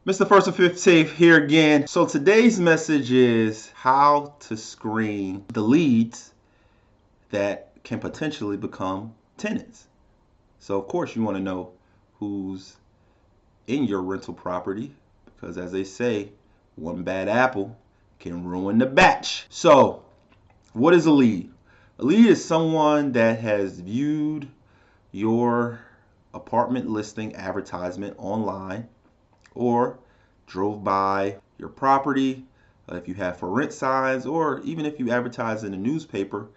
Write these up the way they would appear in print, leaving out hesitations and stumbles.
Mr. First and Fifth Safe here again. So today's message is how to screen the leads that can potentially become tenants. So of course you want to know who's in your rental property because as they say, one bad apple can ruin the batch. So what is a lead? A lead is someone that has viewed your apartment listing advertisement online or drove by your property, if you have for rent signs, or even if you advertise in a newspaper,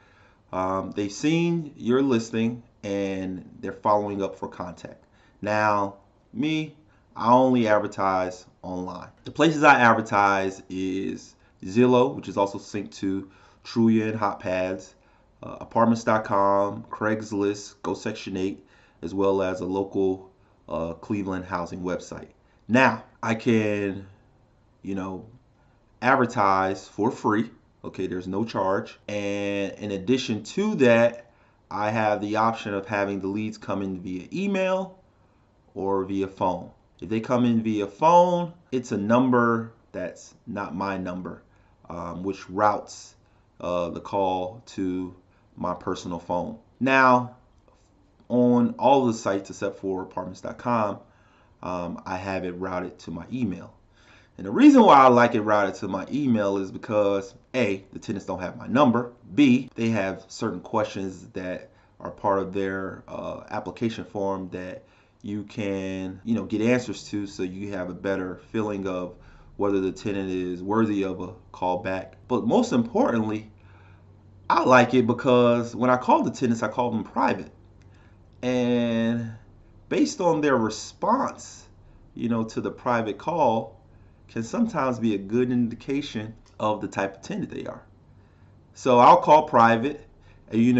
they've seen your listing and they're following up for contact. Now, me, I only advertise online. The places I advertise is Zillow, which is also synced to Trulia and HotPads, apartments.com, Craigslist, Go Section 8, as well as a local Cleveland housing website. Now, I can, you know, advertise for free. Okay, there's no charge. And in addition to that, I have the option of having the leads come in via email or via phone. If they come in via phone, it's a number that's not my number, which routes the call to my personal phone. Now, on all the sites except for apartments.com, I have it routed to my email. And the reason why I like it routed to my email is because A, the tenants don't have my number. B, they have certain questions that are part of their application form that you can, get answers to, so you have a better feeling of whether the tenant is worthy of a call back. But most importantly, I like it because when I call the tenants, I call them private. And based on their response, to the private call, can sometimes be a good indication of the type of tenant they are. So I'll call private, and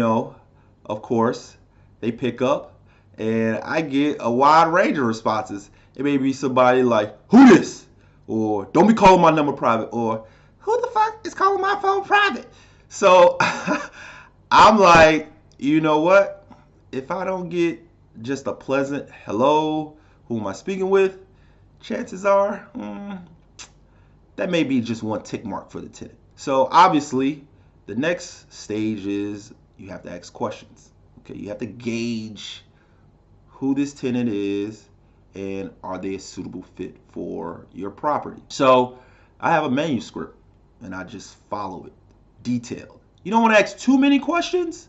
of course, they pick up, and I get a wide range of responses. It may be somebody like, "Who this?" or "Don't be calling my number private," or "Who the fuck is calling my phone private?" So I'm like, you know what? If I don't get just a pleasant hello, who am I speaking with? Chances are, that may be just one tick mark for the tenant. So obviously, the next stage is you have to ask questions. Okay, you have to gauge who this tenant is and are they a suitable fit for your property. So I have a manuscript and I just follow it detailed. You don't want to ask too many questions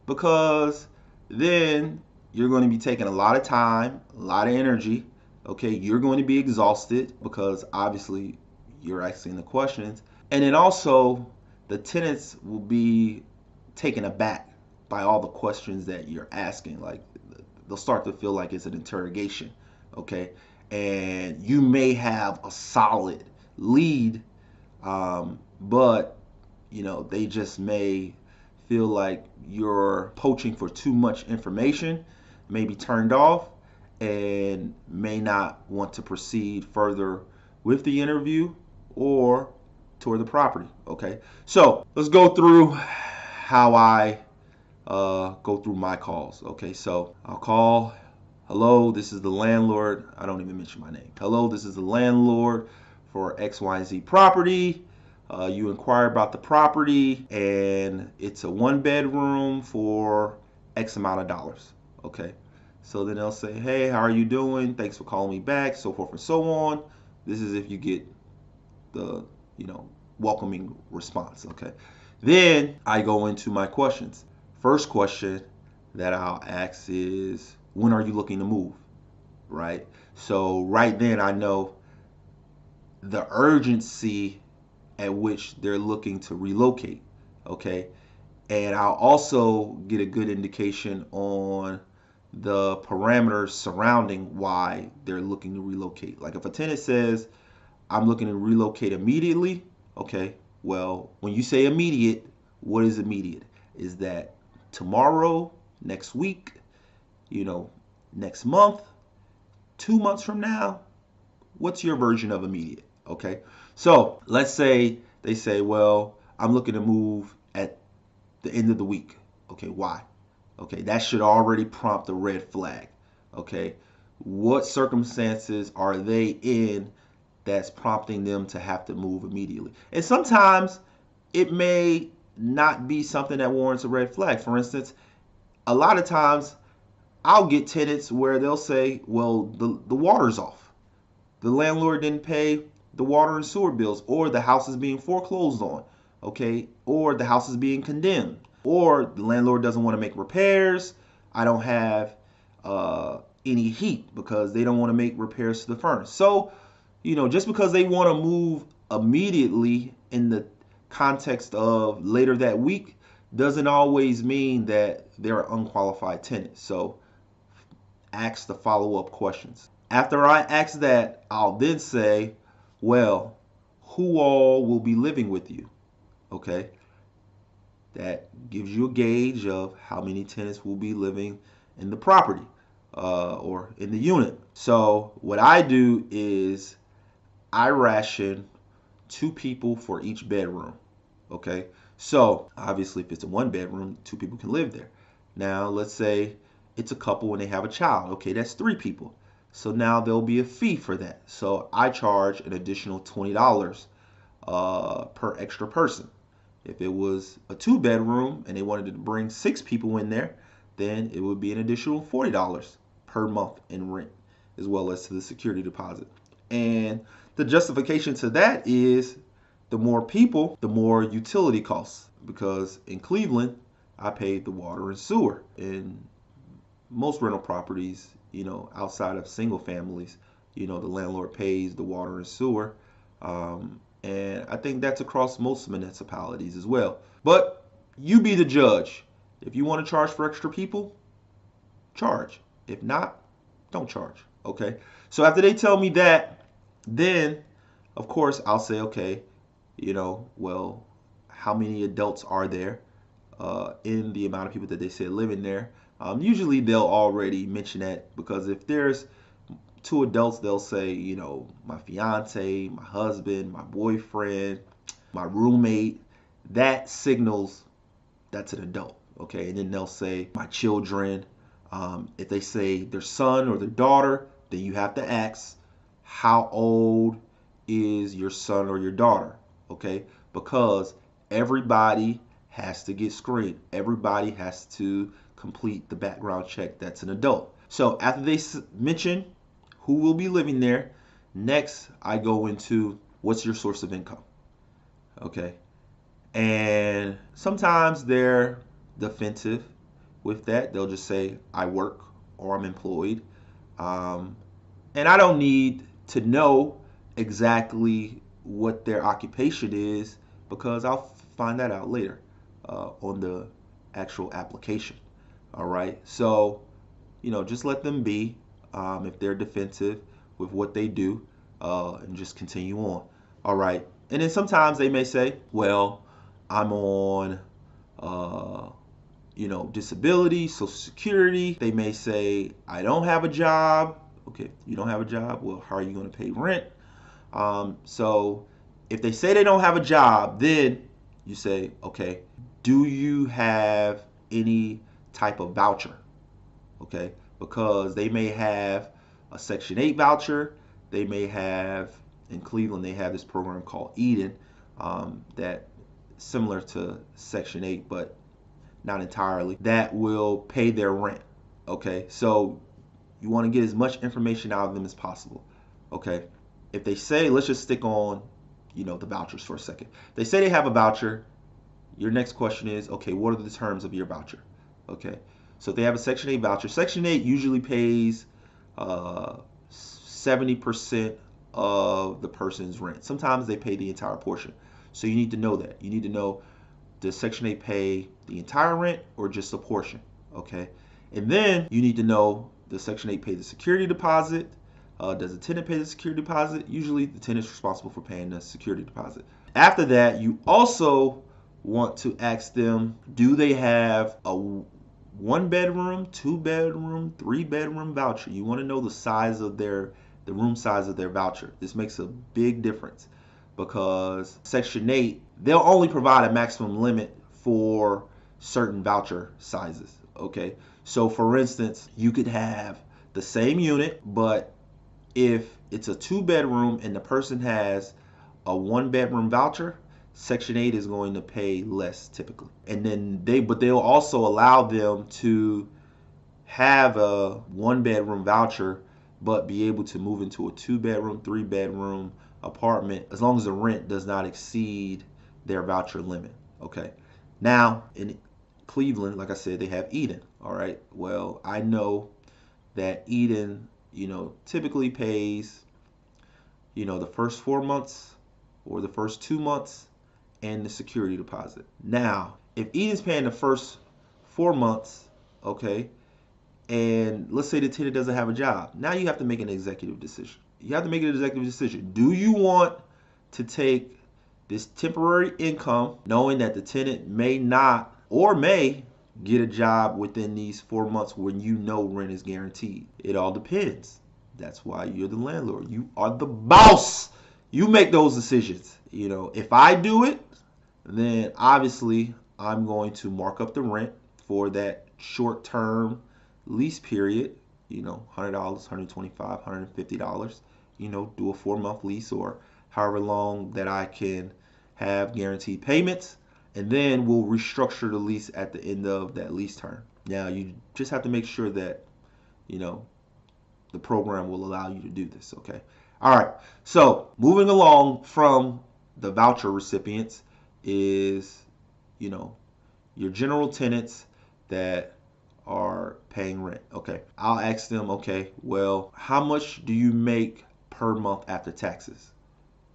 because then you're going to be taking a lot of time, a lot of energy. Okay, you're going to be exhausted because obviously you're asking the questions. And then also, the tenants will be taken aback by all the questions that you're asking. Like, they'll start to feel like it's an interrogation. Okay, and you may have a solid lead, but they just may feel like you're poaching for too much information, may be turned off, and may not want to proceed further with the interview or tour the property. Okay, so let's go through how I go through my calls. Okay, so I'll call. Hello, this is the landlord. I don't even mention my name. Hello, this is the landlord for XYZ property. You inquire about the property and it's a one bedroom for X amount of dollars. Okay. So then they'll say, "Hey, how are you doing? Thanks for calling me back," so forth and so on. This is if you get the, welcoming response. Okay. Then I go into my questions. First question that I'll ask is, when are you looking to move? Right? So right then I know the urgency at which they're looking to relocate. Okay. And I'll also get a good indication on the parameters surrounding why they're looking to relocate. Like if a tenant says, "I'm looking to relocate immediately," okay, well, when you say immediate, what is immediate? Is that tomorrow, next week, next month, 2 months from now? What's your version of immediate? Okay, so let's say they say, "Well, I'm looking to move at the end of the week." Okay, why? Okay, that should already prompt a red flag. Okay, what circumstances are they in that's prompting them to have to move immediately. And sometimes it may not be something that warrants a red flag. For instance, a lot of times I'll get tenants where they'll say, well, the water's off. The landlord didn't pay the water and sewer bills, or the house is being foreclosed on, okay? Or the house is being condemned, or the landlord doesn't want to make repairs. I don't have any heat because they don't want to make repairs to the furnace. So, just because they want to move immediately in the context of later that week doesn't always mean that they're an unqualified tenant. So ask the follow-up questions. After I ask that, I'll then say, well, who all will be living with you? Okay. That gives you a gauge of how many tenants will be living in the property or in the unit. So what I do is I ration 2 people for each bedroom. Okay. So obviously if it's a 1 bedroom, 2 people can live there. Now let's say it's a couple and they have a child. Okay, that's 3 people. So now there'll be a fee for that. So I charge an additional $20 per extra person. If it was a 2 bedroom and they wanted to bring 6 people in there, then it would be an additional $40 per month in rent, as well as to the security deposit. And the justification to that is the more people, the more utility costs. Because in Cleveland, I paid the water and sewer. In most rental properties, outside of single families, the landlord pays the water and sewer. And I think that's across most municipalities as well. But you be the judge. If you want to charge for extra people, charge. If not, don't charge. Okay. So after they tell me that, then of course I'll say, okay, well, how many adults are there in the amount of people that they said live in there? Usually they'll already mention that, because if there's 2 adults, they'll say, my fiance, my husband, my boyfriend, my roommate. That signals that's an adult, okay? And then they'll say my children. If they say their son or their daughter, then you have to ask, how old is your son or your daughter, okay? Because everybody has to get screened. Everybody has to complete the background check. That's an adult. So after they mention who will be living there, next I go into what's your source of income, okay? And sometimes they're defensive with that. They'll just say I work or I'm employed, and I don't need to know exactly what their occupation is, because I'll find that out later on the actual application. All right, so just let them be if they're defensive with what they do, and just continue on. All right, and then sometimes they may say, well, I'm on disability, Social Security. They may say, I don't have a job. Okay, you don't have a job, well, how are you going to pay rent? So if they say they don't have a job, then you say, okay, do you have any type of voucher? Okay, because they may have a Section 8 voucher. They may have, in Cleveland, they have this program called Eden, that similar to Section 8, but not entirely, that will pay their rent. Okay, so you want to get as much information out of them as possible. Okay, if they say, let's just stick on the vouchers for a second. They say they have a voucher. Your next question is, okay, what are the terms of your voucher? Okay, so if they have a Section 8 voucher, Section 8 usually pays 70% of the person's rent. Sometimes they pay the entire portion. So you need to know that. You need to know, does Section 8 pay the entire rent or just a portion? Okay, and then you need to know, does Section 8 pay the security deposit? Does the tenant pay the security deposit? Usually the tenant's responsible for paying the security deposit. After that, you also want to ask them, do they have a 1 bedroom, 2 bedroom, 3 bedroom voucher? You want to know the size of the room size of their voucher. This makes a big difference, because Section 8, they'll only provide a maximum limit for certain voucher sizes. Okay, so for instance, you could have the same unit, but if it's a 2-bedroom and the person has a 1-bedroom voucher, Section 8 is going to pay less typically. And then they'll also allow them to have a 1-bedroom voucher but be able to move into a 2-bedroom, 3-bedroom apartment as long as the rent does not exceed their voucher limit. Okay. Now in Cleveland, like I said, they have Eden. All right. Well, I know that Eden, typically pays, the first 4 months or the first 2 months and the security deposit. Now, if Eden's paying the first 4 months, okay, and let's say the tenant doesn't have a job, now you have to make an executive decision. You have to make an executive decision. Do you want to take this temporary income, knowing that the tenant may not or may get a job within these 4 months when rent is guaranteed? It all depends. That's why you're the landlord. You are the boss. You make those decisions. If I do it, then obviously I'm going to mark up the rent for that short-term lease period, $100, $125, $150, do a 4-month lease or however long that I can have guaranteed payments, and then we'll restructure the lease at the end of that lease term. Now, you just have to make sure that, the program will allow you to do this, okay? All right, so moving along from the voucher recipients is, your general tenants that are paying rent. Okay, I'll ask them, okay, well, how much do you make per month after taxes?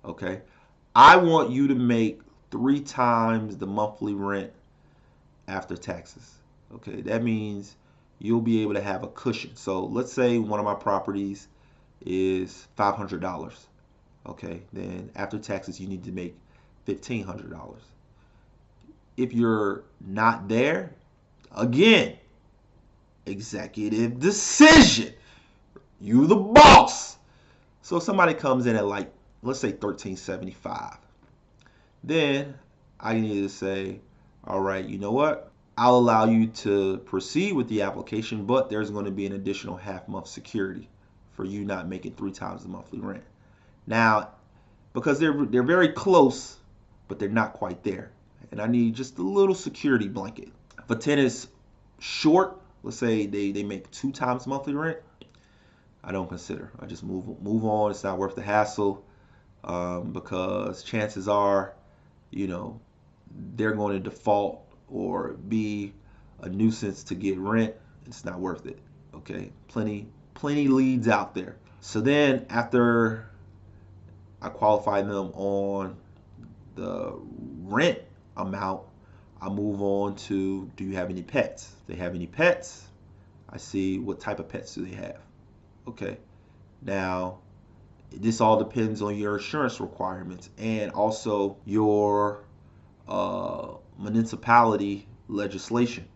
Okay, I want you to make 3 times the monthly rent after taxes. Okay, that means you'll be able to have a cushion. So let's say one of my properties is $500. Okay, then after taxes you need to make $1,500. If you're not there, again, executive decision. You the boss. So if somebody comes in at let's say $1,375. Then I need to say, all right, you know what? I'll allow you to proceed with the application, but there's going to be an additional half-month security for you not making 3 times the monthly rent. Now, because they're very close, but they're not quite there, and I need just a little security blanket. If a tenant is short, let's say they make 2 times monthly rent, I don't consider. I just move on. It's not worth the hassle, because chances are, they're going to default or be a nuisance to get rent. It's not worth it. Okay, plenty leads out there. So then after I qualify them on the rent amount, I move on to, do you have any pets? If they have any pets, I see what type of pets do they have. Okay, now this all depends on your insurance requirements and also your municipality legislation,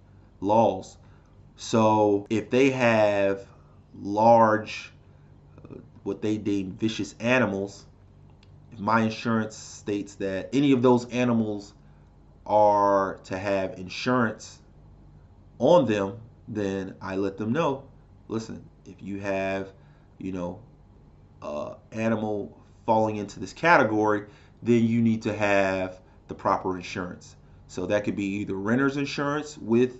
laws. So if they have large, what they deem vicious animals, if my insurance states that any of those animals are to have insurance on them, then I let them know, listen, if you have, animal falling into this category, then you need to have the proper insurance. So that could be either renter's insurance with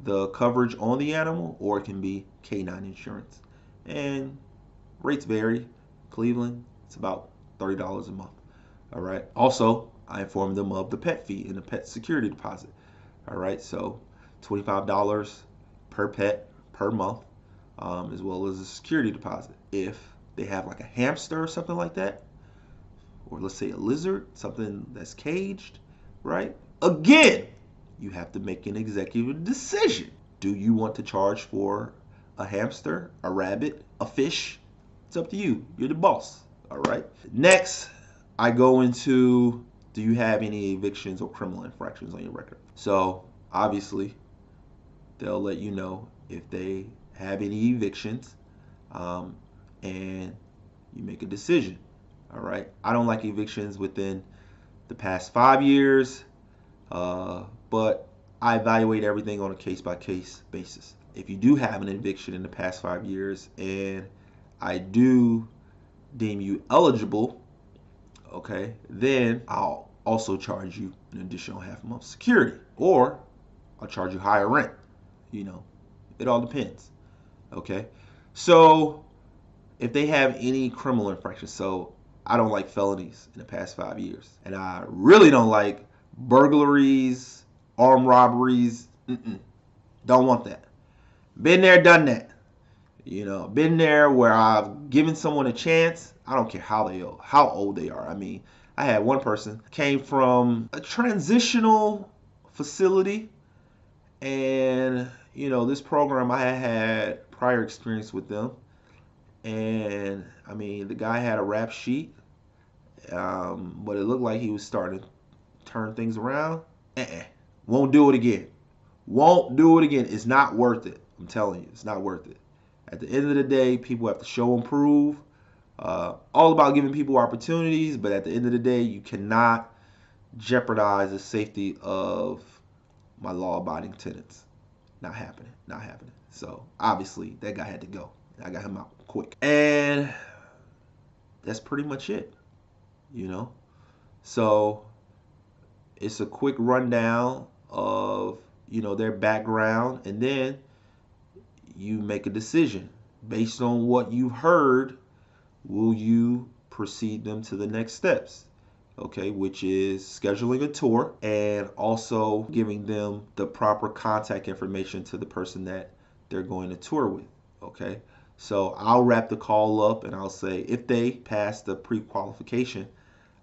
the coverage on the animal, or it can be canine insurance. And rates vary. Cleveland, it's about $30 a month. All right. Also, I inform them of the pet fee and the pet security deposit. All right. So $25 per pet per month, as well as a security deposit. If they have like a hamster or something like that, or let's say a lizard, something that's caged, right? Again, you have to make an executive decision. Do you want to charge for a hamster, a rabbit, a fish? It's up to you. You're the boss. All right. Next, I go into, do you have any evictions or criminal infractions on your record? So obviously, they'll let you know if they have any evictions, and you make a decision. All right. I don't like evictions within the past 5 years, but I evaluate everything on a case-by-case basis. If you do have an eviction in the past 5 years and I do deem you eligible, okay, then I'll also charge you an additional half month security, or I'll charge you higher rent. You know, it all depends. Okay, so if they have any criminal infractions, so I don't like felonies in the past 5 years, and I really don't like burglaries, armed robberies. Don't want that. Been there, done that. You know, been there where I've given someone a chance. I don't care how old they are. I mean, I had one person came from a transitional facility, and this program I had prior experience with them, and I mean the guy had a rap sheet, but it looked like he was starting to turn things around. Won't do it again. Won't do it again. It's not worth it. I'm telling you, it's not worth it. At the end of the day, people have to show and prove. All about giving people opportunities, but at the end of the day, you cannot jeopardize the safety of my law-abiding tenants. Not happening. Not happening. So obviously, that guy had to go. I got him out quick, and that's pretty much it. So it's a quick rundown of their background, and then you make a decision based on what you've heard. Will you proceed them to the next steps? Okay, which is scheduling a tour and also giving them the proper contact information to the person that they're going to tour with. Okay, so I'll wrap the call up and I'll say if they pass the pre-qualification,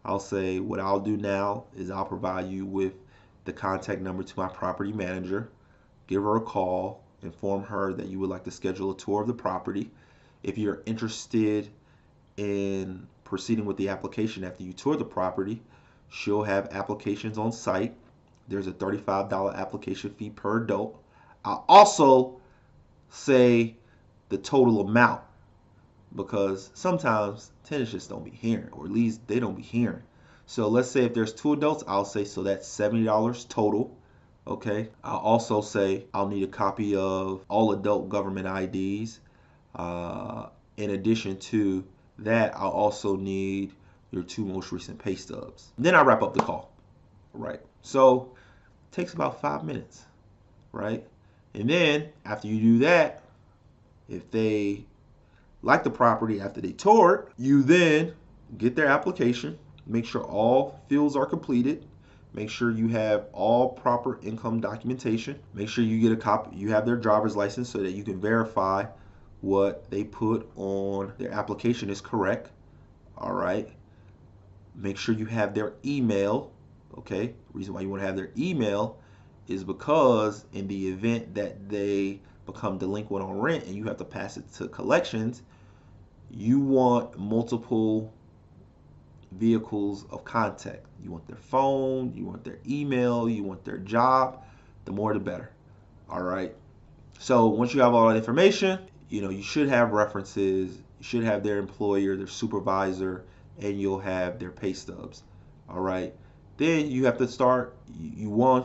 I'll say what I'll do now is I'll provide you with the contact number to my property manager. Give her a call, inform her that you would like to schedule a tour of the property. If you're interested in proceeding with the application after you tour the property, she'll have applications on site. There's a $35 application fee per adult. I'll also say the total amount, because sometimes tenants just don't be hearing, or at least they don't be hearing. So let's say if there's 2 adults, I'll say so that's $70 total. Okay, I'll also say I'll need a copy of all adult government IDs. In addition to that, I'll also need your 2 most recent pay stubs. Then I wrap up the call, right? So it takes about 5 minutes, right? And then after you do that, if they like the property after they tour it, you then get their application, make sure all fields are completed, make sure you have all proper income documentation, make sure you get a copy, you have their driver's license so that you can verify what they put on their application is correct. All right. Make sure you have their email. Okay. The reason why you want to have their email is because in the event that they become delinquent on rent and you have to pass it to collections, you want multiple vehicles of contact. You want their phone, you want their email, you want their job. The more the better. All right. So once you have all that information, you should have references, you should have their employer, their supervisor, and you'll have their pay stubs. All right. Then you have to start,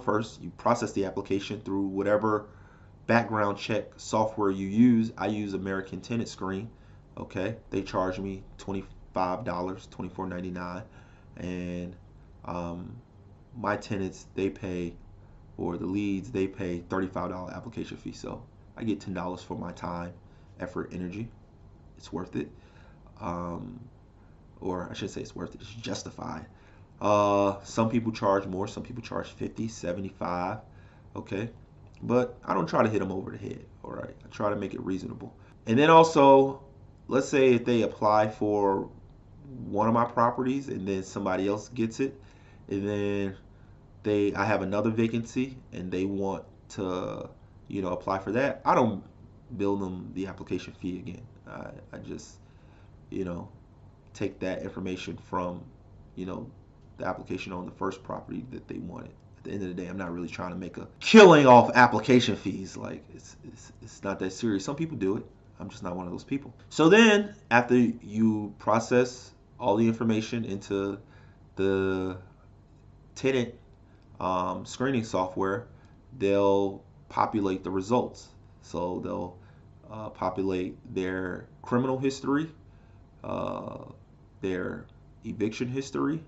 first, you process the application through whatever background check software you use. I use American Tenant Screen. Okay. They charge me $25, $24.99. And my tenants, they pay, or the leads, they pay $35 application fee. So I get $10 for my time, effort, energy. It's worth it. Or I should say it's worth it. It's justified. Some people charge more. Some people charge 50, 75. Okay. But I don't try to hit them over the head. All right. I try to make it reasonable. And then also, let's say if they apply for one of my properties and then somebody else gets it, and then I have another vacancy and they want to apply for that, I don't bill them the application fee again. I just take that information from the application on the first property that they wanted. At the end of the day, I'm not really trying to make a killing off application fees. Like it's not that serious. Some people do it. I'm just not one of those people. So then after you process all the information into the tenant screening software, they'll populate the results. So they'll populate their criminal history, their eviction history,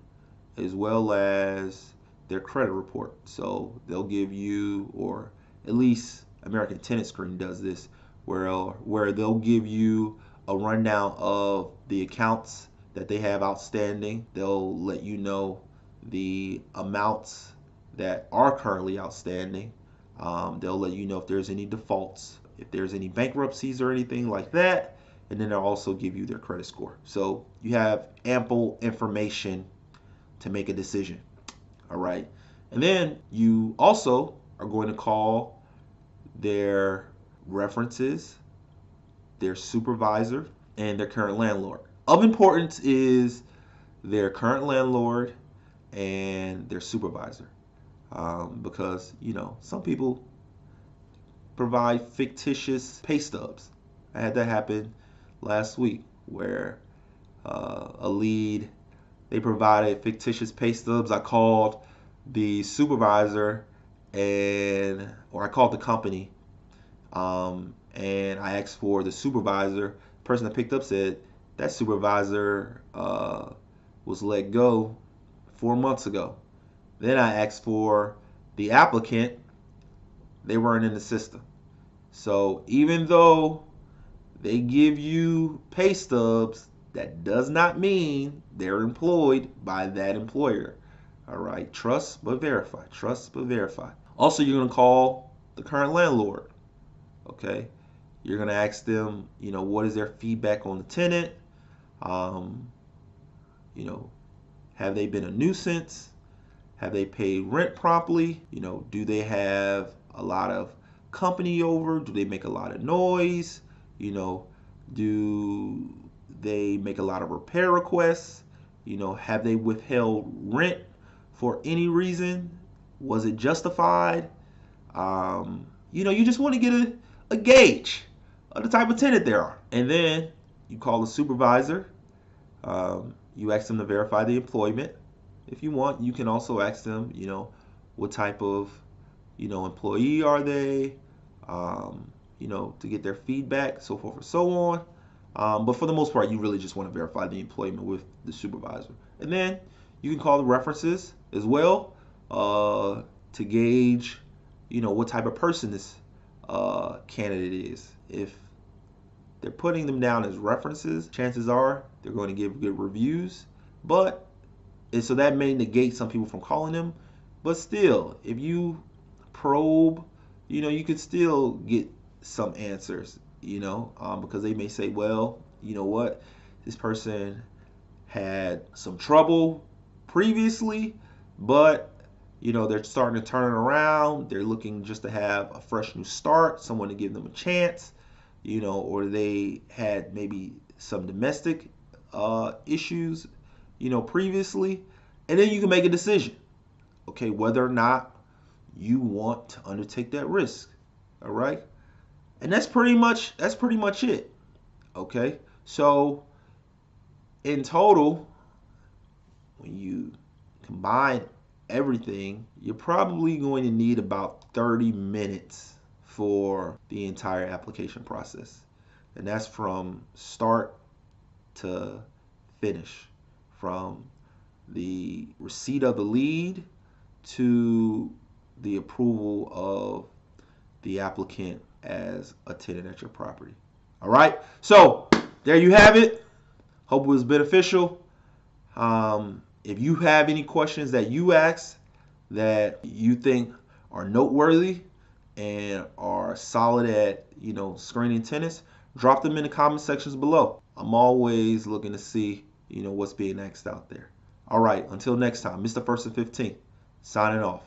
as well as their credit report. So they'll give you, or at least American Tenant Screen does this, where they'll give you a rundown of the accounts that they have outstanding. They'll let you know the amounts that are currently outstanding. They'll let you know if there's any defaults, if there's any bankruptcies or anything like that, and then they'll also give you their credit score. So you have ample information to make a decision. All right. And then you also are going to call their references, their supervisor, and their current landlord. Of importance is their current landlord and their supervisor. Because, some people provide fictitious pay stubs. I had that happen last week where a lead, they provided fictitious pay stubs. I called the supervisor or I called the company, and I asked for the supervisor. The person that picked up said that supervisor was let go 4 months ago. Then I asked for the applicant. They weren't in the system. So even though they give you pay stubs, that does not mean they're employed by that employer. All right, trust but verify. Trust but verify. Also, you're going to call the current landlord. Okay, you're going to ask them, what is their feedback on the tenant? Have they been a nuisance? Have they paid rent properly? Do they have a lot of company over? Do they make a lot of noise? Do they make a lot of repair requests? Have they withheld rent for any reason? Was it justified? You just want to get a gauge of the type of tenant there are. And then you call the supervisor. You ask them to verify the employment. If you want, you can also ask them, what type of, employee are they, to get their feedback, so forth and so on. But for the most part, you really just want to verify the employment with the supervisor. And then you can call the references as well to gauge, what type of person this candidate is. If they're putting them down as references, chances are they're going to give good reviews. So that may negate some people from calling them. But still, if you probe, you could still get some answers, because they may say, well, you know what, this person had some trouble previously, but they're starting to turn it around. They're looking just to have a fresh new start, someone to give them a chance, or they had maybe some domestic issues, previously. And then you can make a decision, okay, whether or not you want to undertake that risk. All right. And that's pretty much it. Okay. So in total, when you combine everything, you're probably going to need about 30 minutes for the entire application process. And that's from start to finish, from the receipt of the lead to the approval of the applicant as a tenant at your property. All right. So there you have it. Hope it was beneficial. If you have any questions that you ask that you think are noteworthy and are solid at, screening tenants, drop them in the comment sections below. I'm always looking to see, what's being asked out there. All right. Until next time, Mr. First and 15, signing off.